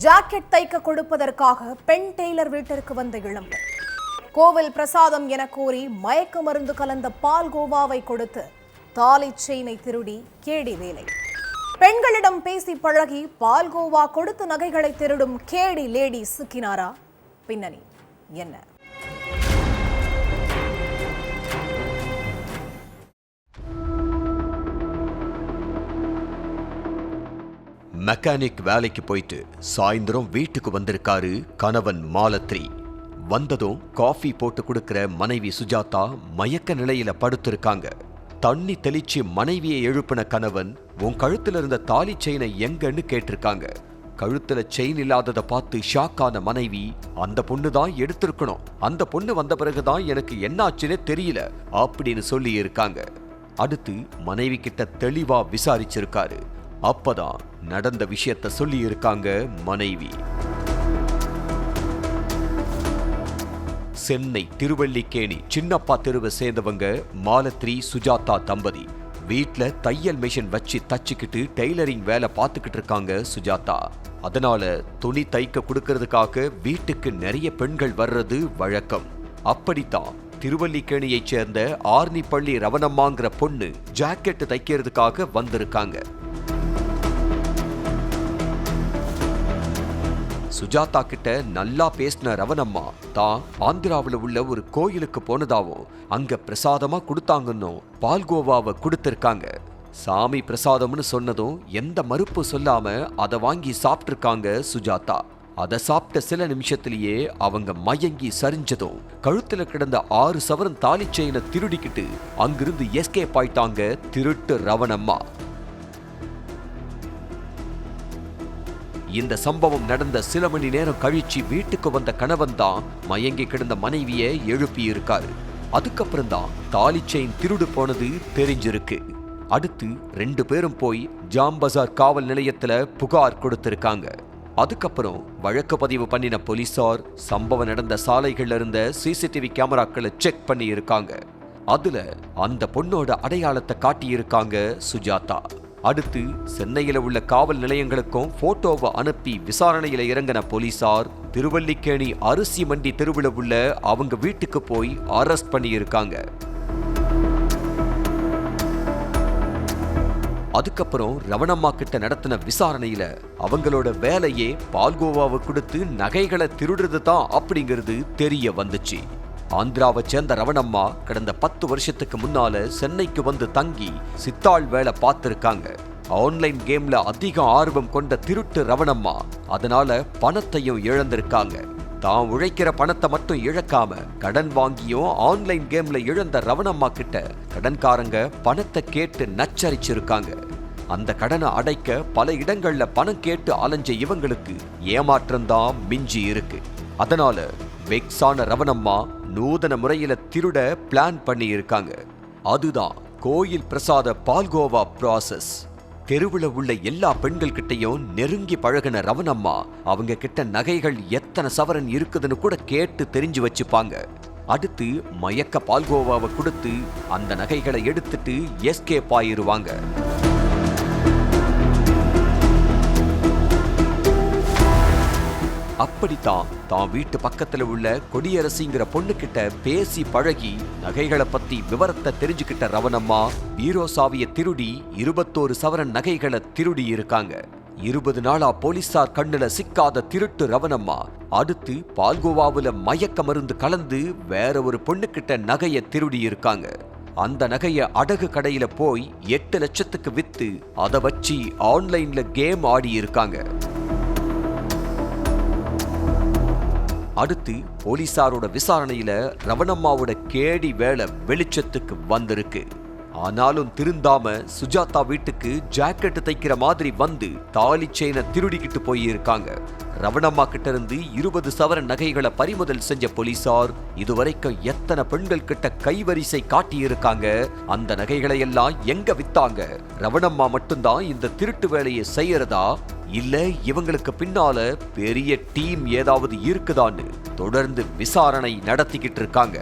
Jacket தைக்க கொடுப்பதற்காக பெண் டெய்லர் வீட்டிற்கு வந்த இளம்பெண். கோவில் பிரசாதம் என கூறி மயக்க மருந்து கலந்த பால்கோவாவை கொடுத்து தாலி செயினை திருடி கேடி வேலை. பெண்களிடம் பேசி பழகி பால்கோவா கொடுத்து நகைகளை திருடும் கேடி லேடி சிக்கினாரா? பின்னணி என்ன? மெக்கானிக் வேலைக்கு போயிட்டு சாயந்தரம் வீட்டுக்கு வந்திருக்காரு கணவன் மாலத்ரி. வந்ததும் காஃபி போட்டு கொடுக்கிற மனைவி சுஜாதா மயக்க நிலையில படுத்திருக்காங்க. தண்ணி தெளிச்சு மனைவியை எழுப்பின கணவன், உன் கழுத்துல இருந்த தாலி செயினை எங்கன்னு கேட்டிருக்காங்க. கழுத்துல செயின் இல்லாததை பார்த்து ஷாக்கான மனைவி, அந்த பொண்ணு தான் எடுத்திருக்கணும், அந்த பொண்ணு வந்த பிறகுதான் எனக்கு என்னாச்சுன்னே தெரியல அப்படின்னு சொல்லி இருக்காங்க. அடுத்து மனைவி கிட்ட தெளிவா விசாரிச்சிருக்காரு. அப்பதான் நடந்த விஷயத்த சொல்லி இருக்காங்க மனைவி. சென்னை திருவல்லிக்கேணி சின்னப்பா தெருவை சேர்ந்தவங்க மாலத்ரி சுஜாதா தம்பதி. வீட்ல தையல் மிஷின் வச்சு தச்சுக்கிட்டு டெய்லரிங் வேலை பார்த்துக்கிட்டு இருக்காங்க சுஜாதா. அதனால துணி தைக்க கொடுக்கறதுக்காக வீட்டுக்கு நிறைய பெண்கள் வர்றது வழக்கம். அப்படித்தான் திருவல்லிக்கேணியைச் சேர்ந்த ஆர்னிப்பள்ளி ரவணம்மாங்கிற பொண்ணு ஜாக்கெட் தைக்கிறதுக்காக வந்திருக்காங்க. சுஜாதா கிட்ட நல்லா பேசின ரவணம்மா தான் ஆந்திராவில் உள்ள ஒரு கோயிலுக்கு போனதாவும் அங்க பிரசாதமா கொடுத்தாங்கன்னு பால்கோவாவை கொடுத்திருக்காங்க. சாமி பிரசாதம்னு சொன்னதும் எந்த மறுப்பு சொல்லாம அதை வாங்கி சாப்பிட்டிருக்காங்க சுஜாதா. அதை சாப்பிட்ட சில நிமிஷத்திலேயே அவங்க மயங்கி சரிஞ்சதும் கழுத்துல கிடந்த 6 சவரன் தாலி செயினை திருடிக்கிட்டு அங்கிருந்து எஸ்கேப் ஆயிட்டாங்க திருட்டு ரவணம்மா. இந்த சம்பவம் நடந்த சில மணி நேரம் கழிச்சு வீட்டுக்கு வந்த கணவன் தான் மயங்கி கிடந்த மனைவியை எழுப்பி இருக்காரு. அதுக்கப்புறம் தான் தாலி செயின் திருடு போனது தெரிஞ்சிருக்கு. அடுத்து 2 பேரும் போய் ஜாம் பஜார் காவல் நிலையத்துல புகார் கொடுத்திருக்காங்க. அதுக்கப்புறம் வழக்கு பதிவு பண்ணின போலீசார் சம்பவம் நடந்த சாலைகள்ல இருந்த சிசிடிவி கேமராக்களை செக் பண்ணி இருக்காங்க. அதுல அந்த பொண்ணோட அடையாளத்தை காட்டியிருக்காங்க சுஜாதா. அடுத்து சென்னையில உள்ள காவல் நிலையங்களுக்கும் போட்டோவை அனுப்பி விசாரணையில இறங்கின போலீசார் திருவல்லிக்கேணி அரிசி மண்டி தெருவில் உள்ள அவங்க வீட்டுக்கு போய் அரெஸ்ட் பண்ணி இருக்காங்க. அதுக்கப்புறம் ரவணம்மா கிட்ட நடத்தின விசாரணையில அவங்களோட வேலையே பால்கோவாவை கொடுத்து நகைகளை திருடுறது தான் அப்படிங்கிறது தெரிய வந்துச்சு. ஆந்திராவை சேர்ந்த ரவணம்மா கடந்த 10 வருஷத்துக்கு முன்னால சென்னைக்கு வந்து தங்கி சித்தாள் வேலை பார்த்திருக்காங்க. ஆன்லைன் கேம்ல அதிக ஆர்வம் கொண்ட திருட்டு ரவணம்மா அதனால பணத்தையும் இழந்திருக்காங்க. தான் உழைக்கிற பணத்தை மட்டும் இழக்காம கடன் வாங்கியும் ஆன்லைன் கேம்ல இழந்த ரவணம்மா கிட்ட கடன்காரங்க பணத்தை கேட்டு நச்சரிச்சிருக்காங்க. அந்த கடனை அடைக்க பல இடங்கள்ல பணம் கேட்டு அலைஞ்ச இவங்களுக்கு ஏமாற்றம்தான் மிஞ்சி இருக்கு. அதனால வெக்ஸான ரவணம்மா நூதன முறையில திருட பிளான் பண்ணி இருக்காங்க. அதுதான் கோயில் பிரசாத பால்கோவா ப்ராசஸ். தெருவில் உள்ள எல்லா பெண்கள் கிட்டையும் நெருங்கி பழகின ரவணம்மா அவங்க கிட்ட நகைகள் எத்தனை சவரன் இருக்குதுன்னு கூட கேட்டு தெரிஞ்சு வச்சுப்பாங்க. அடுத்து மயக்க பால்கோவாவை கொடுத்து அந்த நகைகளை எடுத்துட்டு எஸ்கேப் ஆயிருவாங்க. அப்படித்தான் தான் வீட்டு பக்கத்துல உள்ள கொடியரசிங்கிற பொண்ணுகிட்ட பேசி பழகி நகைகளை பத்தி விவரத்தை தெரிஞ்சுக்கிட்ட ரவணம்மா பீரோ சாவிய திருடி 21 சவரன் நகைகளை திருடி இருக்காங்க. 20 நாளா போலீசார் கண்ணுல சிக்காத திருட்டு ரவணம்மா அடுத்து பால்கோவாவுல மயக்க மருந்து கலந்து வேற ஒரு பொண்ணுகிட்ட நகைய திருடி இருக்காங்க. அந்த நகைய அடகு கடையில போய் 8 லட்சத்துக்கு வித்து அதை வச்சு ஆன்லைன்ல கேம் ஆடி இருக்காங்க. அடுத்து போலீசாரோட விசாரணையில ரவணம்மாவோட கேடி வேலை வெளிச்சத்துக்கு வந்திருக்கு. ஆனாலும் திருந்தாம சுஜாதா வீட்டுக்கு ஜாக்கெட் தைக்கிற மாதிரி வந்து தாலி செயினை திருடிக்கிட்டு போயிருக்காங்க. ரவணம்மா கிட்ட இருந்து 20 சவரன் நகைகளை பறிமுதல் செஞ்ச போலீசார் இதுவரைக்கும் எத்தனை பெண்கள் கிட்ட கைவரிசை காட்டியிருக்காங்க, அந்த நகைகளை எல்லாம் எங்க வித்தாங்க, ரவணம்மா மட்டும்தான் இந்த திருட்டு வேலையை செய்யறதா இல்ல இவங்களுக்கு பின்னால பெரிய டீம் ஏதாவது இருக்குதான்னு தொடர்ந்து விசாரணை நடத்திக்கிட்டு இருக்காங்க.